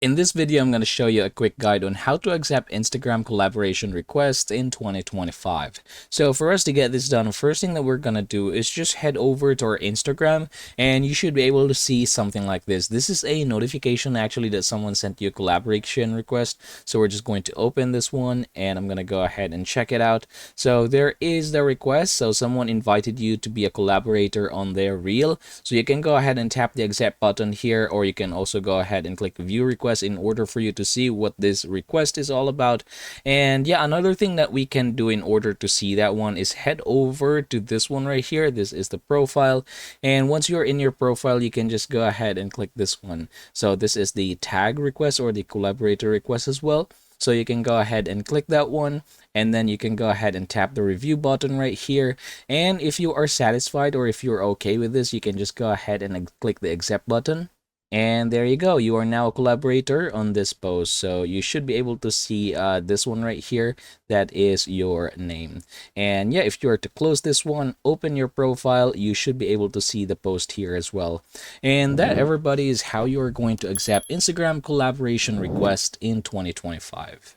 In this video, I'm going to show you a quick guide on how to accept Instagram collaboration requests in 2025. So for us to get this done, first thing that we're going to do is just head over to our Instagram and you should be able to see something like this. This is a notification actually that someone sent you a collaboration request. So we're just going to open this one and I'm going to go ahead and check it out. So there is the request. So someone invited you to be a collaborator on their reel. So you can go ahead and tap the accept button here, or you can also go ahead and click view request in order for you to see what this request is all about. And yeah, another thing that we can do in order to see that one is head over to this one right here. This is the profile, and once you're in your profile, you can just go ahead and click this one. So this is the tag request or the collaborator request as well. So you can go ahead and click that one, and then you can go ahead and tap the review button right here. And if you are satisfied or if you're okay with this, you can just go ahead and click the accept button. And there you go. You are now a collaborator on this post. So you should be able to see this one right here. That is your name. And yeah, if you are to close this one, open your profile, you should be able to see the post here as well. And that, everybody, is how you are going to accept Instagram collaboration request in 2025.